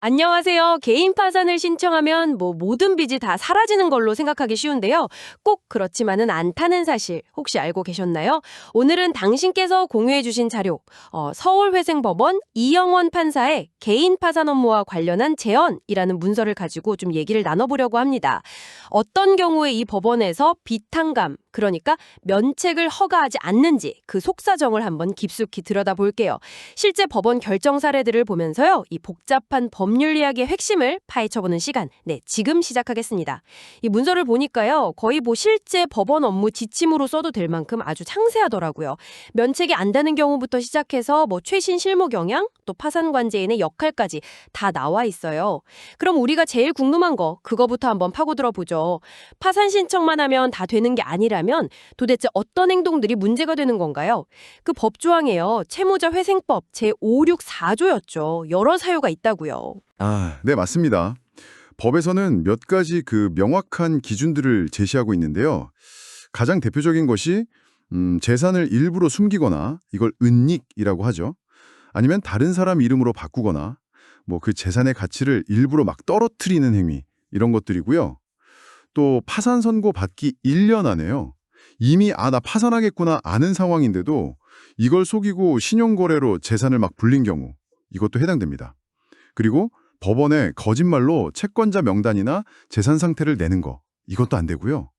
안녕하세요. 개인 파산을 신청하면 모든 빚이 다 사라지는 걸로 생각하기 쉬운데요. 꼭 그렇지만은 않다는 사실 혹시 알고 계셨나요? 오늘은 당신께서 공유해 주신 자료, 서울회생법원 이영원 판사의 개인 파산 업무와 관련한 제언이라는 문서를 가지고 좀 얘기를 나눠보려고 합니다. 어떤 경우에 이 법원에서 비탕감, 그러니까 면책을 허가하지 않는지 그 속사정을 한번 깊숙이 들여다볼게요. 실제 법원 결정 사례들을 보면서요, 이 복잡한 법률 이야기의 핵심을 파헤쳐보는 시간, 네, 지금 시작하겠습니다. 이 문서를 보니까요, 거의 실제 법원 업무 지침으로 써도 될 만큼 아주 상세하더라고요. 면책이 안 되는 경우부터 시작해서 최신 실무 경향, 또 파산관제인의 역할까지 다 나와 있어요. 그럼 우리가 제일 궁금한 거, 그거부터 한번 파고들어 보죠. 파산 신청만 하면 다 되는 게 아니라면 도대체 어떤 행동들이 문제가 되는 건가요? 그 법조항에요, 채무자 회생법 제564조였죠. 여러 사유가 있다고요. 네, 맞습니다. 법에서는 몇 가지 그 명확한 기준들을 제시하고 있는데요. 가장 대표적인 것이 재산을 일부러 숨기거나 이걸 은닉이라고 하죠. 아니면 다른 사람 이름으로 바꾸거나 그 재산의 가치를 일부러 막 떨어뜨리는 행위 이런 것들이고요. 또 파산 선고 받기 1년 안에요. 이미 나 파산하겠구나 아는 상황인데도 이걸 속이고 신용거래로 재산을 막 불린 경우 이것도 해당됩니다. 그리고 법원에 거짓말로 채권자 명단이나 재산 상태를 내는 거 이것도 안 되고요.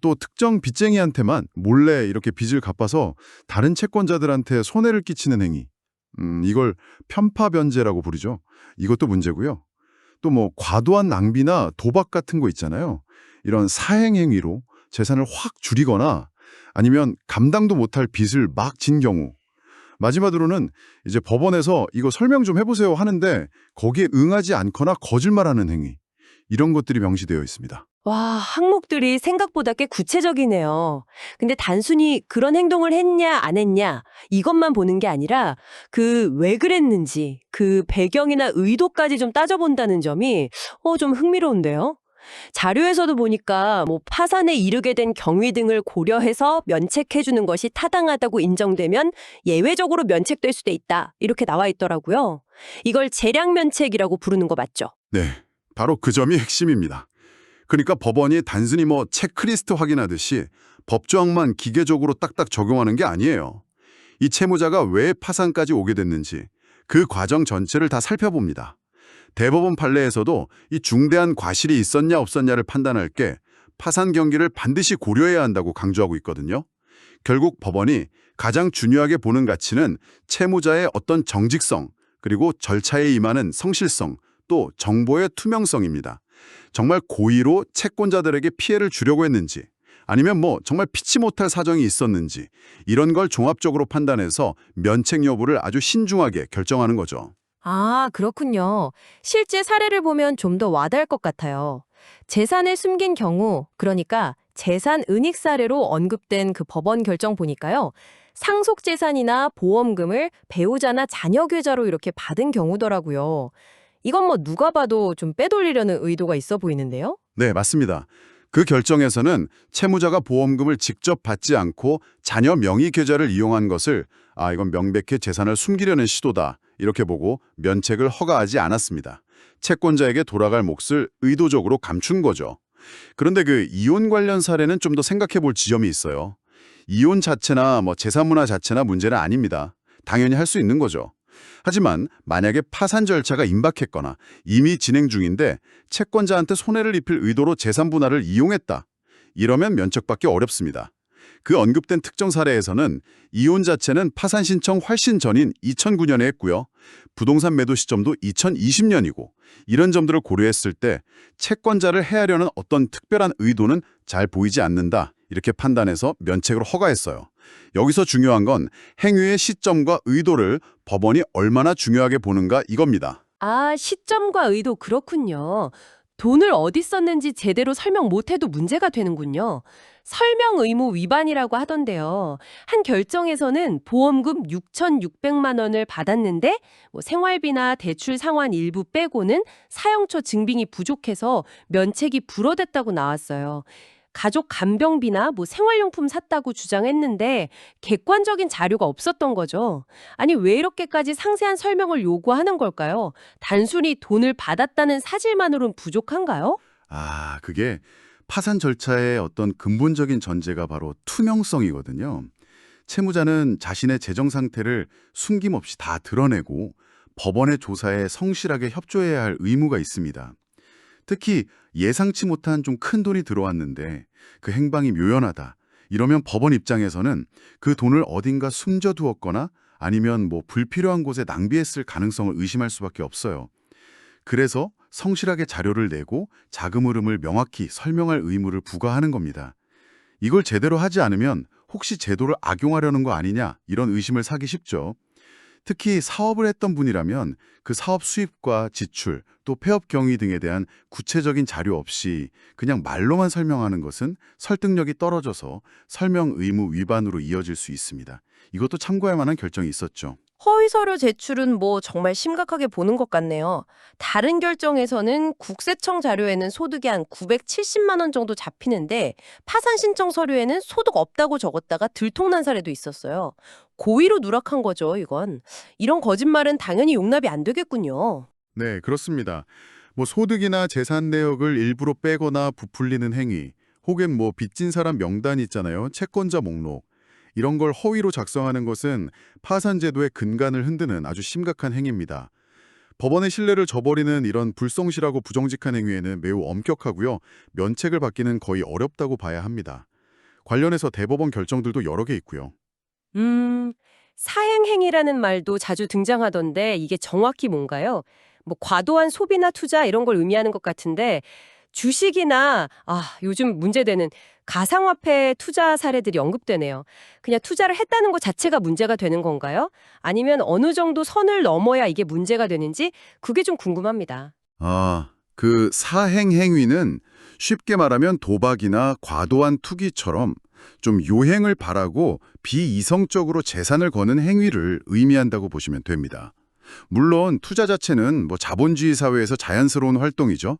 또 특정 빚쟁이한테만 몰래 이렇게 빚을 갚아서 다른 채권자들한테 손해를 끼치는 행위. 이걸 편파변제라고 부르죠. 이것도 문제고요. 또 과도한 낭비나 도박 같은 거 있잖아요. 이런 사행행위로 재산을 확 줄이거나 아니면 감당도 못할 빚을 막 진 경우. 마지막으로는 이제 법원에서 이거 설명 좀 해보세요 하는데 거기에 응하지 않거나 거짓말하는 행위. 이런 것들이 명시되어 있습니다. 와, 항목들이 생각보다 꽤 구체적이네요. 근데 단순히 그런 행동을 했냐, 안 했냐, 이것만 보는 게 아니라 그 왜 그랬는지, 그 배경이나 의도까지 좀 따져본다는 점이 좀 흥미로운데요. 자료에서도 보니까 파산에 이르게 된 경위 등을 고려해서 면책해주는 것이 타당하다고 인정되면 예외적으로 면책될 수도 있다. 이렇게 나와 있더라고요. 이걸 재량면책이라고 부르는 거 맞죠? 네, 바로 그 점이 핵심입니다. 그러니까 법원이 단순히 체크리스트 확인하듯이 법조항만 기계적으로 딱딱 적용하는 게 아니에요. 이 채무자가 왜 파산까지 오게 됐는지 그 과정 전체를 다 살펴봅니다. 대법원 판례에서도 이 중대한 과실이 있었냐 없었냐를 판단할 게 파산 경기를 반드시 고려해야 한다고 강조하고 있거든요. 결국 법원이 가장 중요하게 보는 가치는 채무자의 어떤 정직성, 그리고 절차에 임하는 성실성, 또 정보의 투명성입니다. 정말 고의로 채권자들에게 피해를 주려고 했는지, 아니면 정말 피치 못할 사정이 있었는지, 이런 걸 종합적으로 판단해서 면책 여부를 아주 신중하게 결정하는 거죠. 아, 그렇군요. 실제 사례를 보면 좀 더 와닿을 것 같아요. 재산을 숨긴 경우, 그러니까 재산 은닉 사례로 언급된 그 법원 결정 보니까요. 상속 재산이나 보험금을 배우자나 자녀 계좌로 이렇게 받은 경우더라고요. 이건 누가 봐도 좀 빼돌리려는 의도가 있어 보이는데요? 네, 맞습니다. 그 결정에서는 채무자가 보험금을 직접 받지 않고 자녀 명의 계좌를 이용한 것을 이건 명백히 재산을 숨기려는 시도다 이렇게 보고 면책을 허가하지 않았습니다. 채권자에게 돌아갈 몫을 의도적으로 감춘 거죠. 그런데 그 이혼 관련 사례는 좀 더 생각해 볼 지점이 있어요. 이혼 자체나 재산 문화 자체나 문제는 아닙니다. 당연히 할 수 있는 거죠. 하지만 만약에 파산 절차가 임박했거나 이미 진행 중인데 채권자한테 손해를 입힐 의도로 재산 분할을 이용했다. 이러면 면책받기 어렵습니다. 그 언급된 특정 사례에서는 이혼 자체는 파산 신청 훨씬 전인 2009년에 했고요. 부동산 매도 시점도 2020년이고 이런 점들을 고려했을 때 채권자를 해하려는 어떤 특별한 의도는 잘 보이지 않는다. 이렇게 판단해서 면책을 허가했어요. 여기서 중요한 건 행위의 시점과 의도를 법원이 얼마나 중요하게 보는가 이겁니다. 아, 시점과 의도 그렇군요. 돈을 어디 썼는지 제대로 설명 못해도 문제가 되는군요. 설명 의무 위반이라고 하던데요. 한 결정에서는 보험금 6,600만 원을 받았는데 생활비나 대출 상환 일부 빼고는 사용처 증빙이 부족해서 면책이 불허됐다고 나왔어요. 가족 간병비나 뭐 생활용품 샀다고 주장했는데 객관적인 자료가 없었던 거죠. 아니, 왜 이렇게까지 상세한 설명을 요구하는 걸까요? 단순히 돈을 받았다는 사실만으로는 부족한가요? 아, 그게 파산 절차의 어떤 근본적인 전제가 바로 투명성이거든요. 채무자는 자신의 재정 상태를 숨김없이 다 드러내고 법원의 조사에 성실하게 협조해야 할 의무가 있습니다. 특히 예상치 못한 좀 큰 돈이 들어왔는데 그 행방이 묘연하다. 이러면 법원 입장에서는 그 돈을 어딘가 숨겨두었거나 아니면 뭐 불필요한 곳에 낭비했을 가능성을 의심할 수밖에 없어요. 그래서 성실하게 자료를 내고 자금 흐름을 명확히 설명할 의무를 부과하는 겁니다. 이걸 제대로 하지 않으면 혹시 제도를 악용하려는 거 아니냐 이런 의심을 사기 쉽죠. 특히 사업을 했던 분이라면 그 사업 수입과 지출, 또 폐업 경위 등에 대한 구체적인 자료 없이 그냥 말로만 설명하는 것은 설득력이 떨어져서 설명 의무 위반으로 이어질 수 있습니다. 이것도 참고할 만한 결정이 있었죠. 허위 서류 제출은 뭐 정말 심각하게 보는 것 같네요. 다른 결정에서는 국세청 자료에는 소득이 한 970만 원 정도 잡히는데 파산 신청 서류에는 소득 없다고 적었다가 들통난 사례도 있었어요. 고의로 누락한 거죠, 이건. 이런 거짓말은 당연히 용납이 안 되겠군요. 네, 그렇습니다. 뭐 소득이나 재산 내역을 일부러 빼거나 부풀리는 행위, 혹은 뭐 빚진 사람 명단 있잖아요. 채권자 목록. 이런 걸 허위로 작성하는 것은 파산제도의 근간을 흔드는 아주 심각한 행위입니다. 법원의 신뢰를 저버리는 이런 불성실하고 부정직한 행위에는 매우 엄격하고요. 면책을 받기는 거의 어렵다고 봐야 합니다. 관련해서 대법원 결정들도 여러 개 있고요. 사행행위라는 말도 자주 등장하던데 이게 정확히 뭔가요? 뭐 과도한 소비나 투자 이런 걸 의미하는 것 같은데 주식이나 요즘 문제되는 가상화폐 투자 사례들이 언급되네요. 그냥 투자를 했다는 것 자체가 문제가 되는 건가요? 아니면 어느 정도 선을 넘어야 이게 문제가 되는지 그게 좀 궁금합니다. 그 사행 행위는 쉽게 말하면 도박이나 과도한 투기처럼 좀 요행을 바라고 비이성적으로 재산을 거는 행위를 의미한다고 보시면 됩니다. 물론 투자 자체는 뭐 자본주의 사회에서 자연스러운 활동이죠.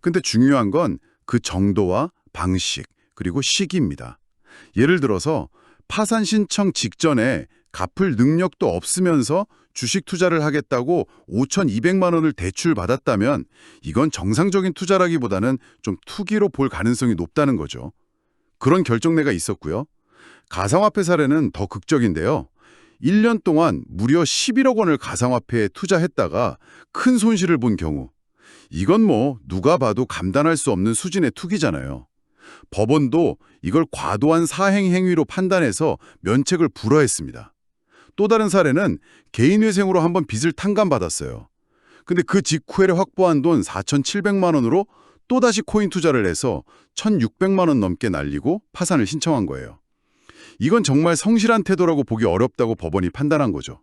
근데 중요한 건 그 정도와 방식, 그리고 시기입니다. 예를 들어서 파산 신청 직전에 갚을 능력도 없으면서 주식 투자를 하겠다고 5,200만 원을 대출받았다면 이건 정상적인 투자라기보다는 좀 투기로 볼 가능성이 높다는 거죠. 그런 결정내가 있었고요. 가상화폐 사례는 더 극적인데요. 1년 동안 무려 11억 원을 가상화폐에 투자했다가 큰 손실을 본 경우. 이건 뭐 누가 봐도 감당할 수 없는 수준의 투기잖아요. 법원도 이걸 과도한 사행 행위로 판단해서 면책을 불허했습니다. 또 다른 사례는 개인회생으로 한번 빚을 탕감받았어요. 근데 그 직후에 확보한 돈 4,700만 원으로 또다시 코인 투자를 해서 1,600만 원 넘게 날리고 파산을 신청한 거예요. 이건 정말 성실한 태도라고 보기 어렵다고 법원이 판단한 거죠.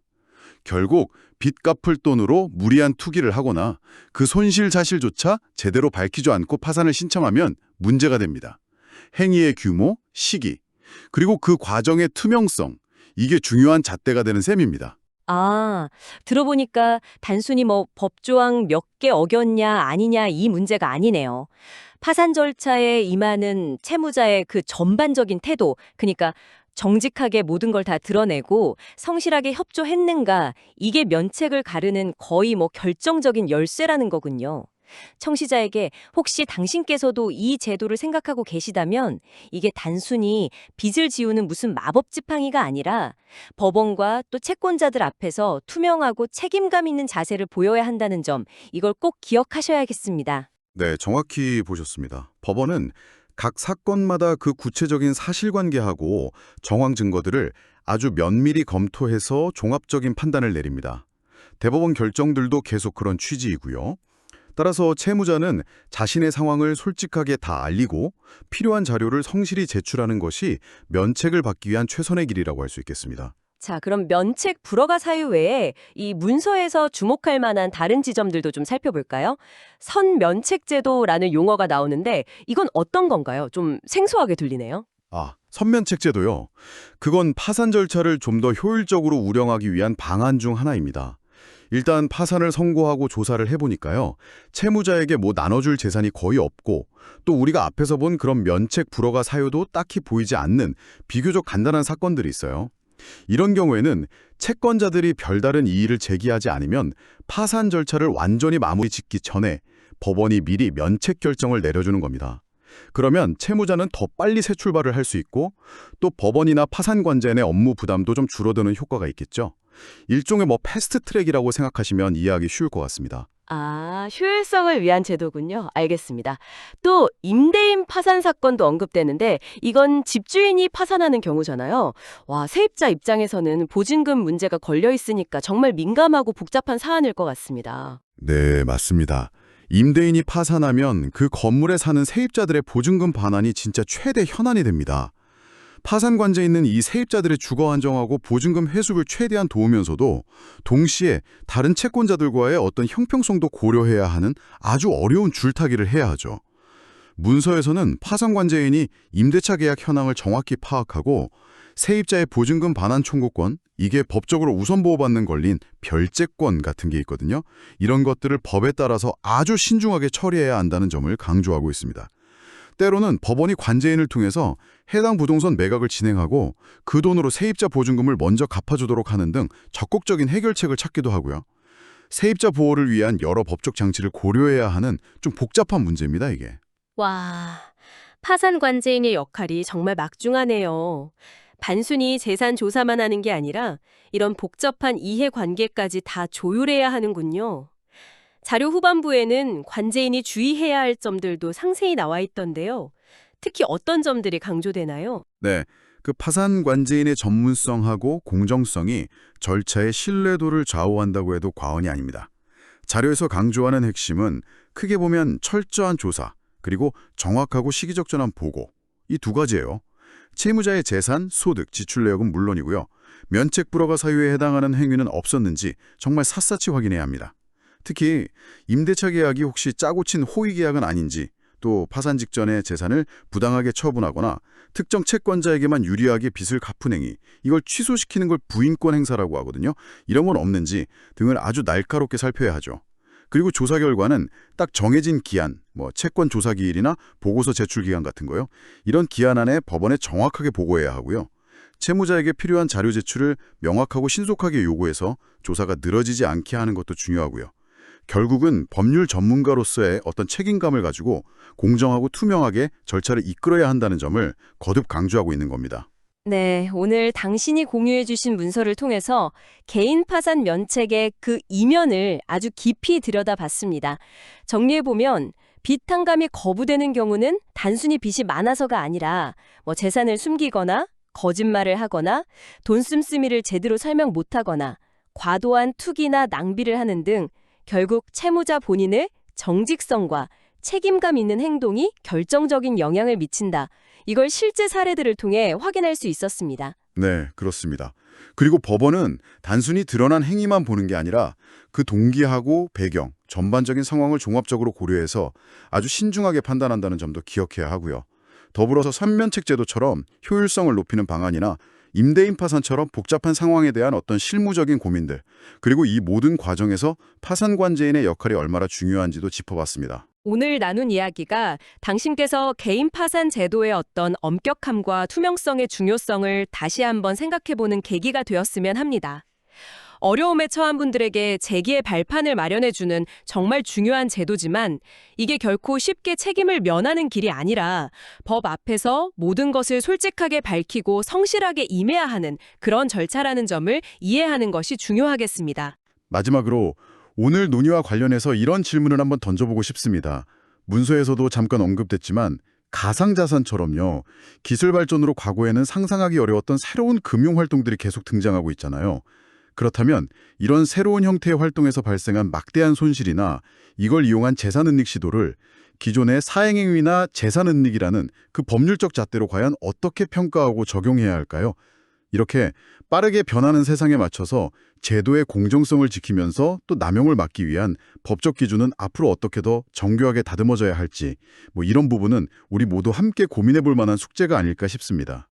결국 빚 갚을 돈으로 무리한 투기를 하거나 그 손실 사실조차 제대로 밝히지 않고 파산을 신청하면 문제가 됩니다. 행위의 규모, 시기, 그리고 그 과정의 투명성, 이게 중요한 잣대가 되는 셈입니다. 들어보니까 단순히 뭐 법조항 몇 개 어겼냐 아니냐 이 문제가 아니네요. 파산 절차에 임하는 채무자의 그 전반적인 태도, 그러니까 정직하게 모든 걸 다 드러내고 성실하게 협조했는가, 이게 면책을 가르는 거의 뭐 결정적인 열쇠라는 거군요. 청취자에게 혹시 당신께서도 이 제도를 생각하고 계시다면 이게 단순히 빚을 지우는 무슨 마법 지팡이가 아니라 법원과 또 채권자들 앞에서 투명하고 책임감 있는 자세를 보여야 한다는 점, 이걸 꼭 기억하셔야겠습니다. 네, 정확히 보셨습니다. 법원은 각 사건마다 그 구체적인 사실관계하고 정황 증거들을 아주 면밀히 검토해서 종합적인 판단을 내립니다. 대법원 결정들도 계속 그런 취지이고요. 따라서 채무자는 자신의 상황을 솔직하게 다 알리고 필요한 자료를 성실히 제출하는 것이 면책을 받기 위한 최선의 길이라고 할 수 있겠습니다. 자, 그럼 면책 불허가 사유 외에 이 문서에서 주목할 만한 다른 지점들도 좀 살펴볼까요? 선면책제도라는 용어가 나오는데 이건 어떤 건가요? 좀 생소하게 들리네요. 선면책제도요. 그건 파산 절차를 좀 더 효율적으로 운영하기 위한 방안 중 하나입니다. 일단 파산을 선고하고 조사를 해보니까요. 채무자에게 뭐 나눠줄 재산이 거의 없고 또 우리가 앞에서 본 그런 면책 불허가 사유도 딱히 보이지 않는 비교적 간단한 사건들이 있어요. 이런 경우에는 채권자들이 별다른 이의를 제기하지 않으면 파산 절차를 완전히 마무리 짓기 전에 법원이 미리 면책 결정을 내려주는 겁니다. 그러면 채무자는 더 빨리 새 출발을 할 수 있고 또 법원이나 파산관제인의 업무 부담도 좀 줄어드는 효과가 있겠죠. 일종의 패스트 트랙이라고 생각하시면 이해하기 쉬울 것 같습니다. 아, 효율성을 위한 제도군요. 알겠습니다. 또 임대인 파산 사건도 언급되는데 이건 집주인이 파산하는 경우잖아요. 와, 세입자 입장에서는 보증금 문제가 걸려 있으니까 정말 민감하고 복잡한 사안일 것 같습니다. 네, 맞습니다. 임대인이 파산하면 그 건물에 사는 세입자들의 보증금 반환이 진짜 최대 현안이 됩니다. 파산관제에 있는 이 세입자들의 주거 안정하고 보증금 회수를 최대한 도우면서도 동시에 다른 채권자들과의 어떤 형평성도 고려해야 하는 아주 어려운 줄타기를 해야 하죠. 문서에서는 파산관제인이 임대차 계약 현황을 정확히 파악하고 세입자의 보증금 반환 청구권, 이게 법적으로 우선 보호받는 권리인 별채권 같은 게 있거든요. 이런 것들을 법에 따라서 아주 신중하게 처리해야 한다는 점을 강조하고 있습니다. 때로는 법원이 관제인을 통해서 해당 부동산 매각을 진행하고 그 돈으로 세입자 보증금을 먼저 갚아주도록 하는 등 적극적인 해결책을 찾기도 하고요. 세입자 보호를 위한 여러 법적 장치를 고려해야 하는 좀 복잡한 문제입니다, 이게. 와, 파산 관제인의 역할이 정말 막중하네요. 단순히 재산 조사만 하는 게 아니라 이런 복잡한 이해관계까지 다 조율해야 하는군요. 자료 후반부에는 관제인이 주의해야 할 점들도 상세히 나와 있던데요. 특히 어떤 점들이 강조되나요? 네, 그 파산 관제인의 전문성하고 공정성이 절차의 신뢰도를 좌우한다고 해도 과언이 아닙니다. 자료에서 강조하는 핵심은 크게 보면 철저한 조사, 그리고 정확하고 시기적절한 보고, 이 두 가지예요. 채무자의 재산, 소득, 지출 내역은 물론이고요. 면책 불허가 사유에 해당하는 행위는 없었는지 정말 샅샅이 확인해야 합니다. 특히 임대차 계약이 혹시 짜고 친 호의 계약은 아닌지, 또 파산 직전에 재산을 부당하게 처분하거나 특정 채권자에게만 유리하게 빚을 갚은 행위, 이걸 취소시키는 걸 부인권 행사라고 하거든요. 이런 건 없는지 등을 아주 날카롭게 살펴야 하죠. 그리고 조사 결과는 딱 정해진 기한, 채권 조사 기일이나 보고서 제출 기간 같은 거요. 이런 기한 안에 법원에 정확하게 보고해야 하고요. 채무자에게 필요한 자료 제출을 명확하고 신속하게 요구해서 조사가 늘어지지 않게 하는 것도 중요하고요. 결국은 법률 전문가로서의 어떤 책임감을 가지고 공정하고 투명하게 절차를 이끌어야 한다는 점을 거듭 강조하고 있는 겁니다. 네, 오늘 당신이 공유해 주신 문서를 통해서 개인 파산 면책의 그 이면을 아주 깊이 들여다봤습니다. 정리해보면 빚 탕감이 거부되는 경우는 단순히 빚이 많아서가 아니라 재산을 숨기거나 거짓말을 하거나 돈 씀씀이를 제대로 설명 못하거나 과도한 투기나 낭비를 하는 등 결국 채무자 본인의 정직성과 책임감 있는 행동이 결정적인 영향을 미친다. 이걸 실제 사례들을 통해 확인할 수 있었습니다. 네, 그렇습니다. 그리고 법원은 단순히 드러난 행위만 보는 게 아니라 그 동기하고 배경, 전반적인 상황을 종합적으로 고려해서 아주 신중하게 판단한다는 점도 기억해야 하고요. 더불어서 삼면책 제도처럼 효율성을 높이는 방안이나 임대인 파산처럼 복잡한 상황에 대한 어떤 실무적인 고민들, 그리고 이 모든 과정에서 파산관제인의 역할이 얼마나 중요한지도 짚어봤습니다. 오늘 나눈 이야기가 당신께서 개인 파산 제도의 어떤 엄격함과 투명성의 중요성을 다시 한번 생각해보는 계기가 되었으면 합니다. 어려움에 처한 분들에게 재기의 발판을 마련해주는 정말 중요한 제도지만 이게 결코 쉽게 책임을 면하는 길이 아니라 법 앞에서 모든 것을 솔직하게 밝히고 성실하게 임해야 하는 그런 절차라는 점을 이해하는 것이 중요하겠습니다. 마지막으로 오늘 논의와 관련해서 이런 질문을 한번 던져보고 싶습니다. 문서에서도 잠깐 언급됐지만 가상자산처럼요. 기술 발전으로 과거에는 상상하기 어려웠던 새로운 금융활동들이 계속 등장하고 있잖아요. 그렇다면 이런 새로운 형태의 활동에서 발생한 막대한 손실이나 이걸 이용한 재산은닉 시도를 기존의 사행행위나 재산은닉이라는 그 법률적 잣대로 과연 어떻게 평가하고 적용해야 할까요? 이렇게 빠르게 변하는 세상에 맞춰서 제도의 공정성을 지키면서 또 남용을 막기 위한 법적 기준은 앞으로 어떻게 더 정교하게 다듬어져야 할지 이런 부분은 우리 모두 함께 고민해 볼 만한 숙제가 아닐까 싶습니다.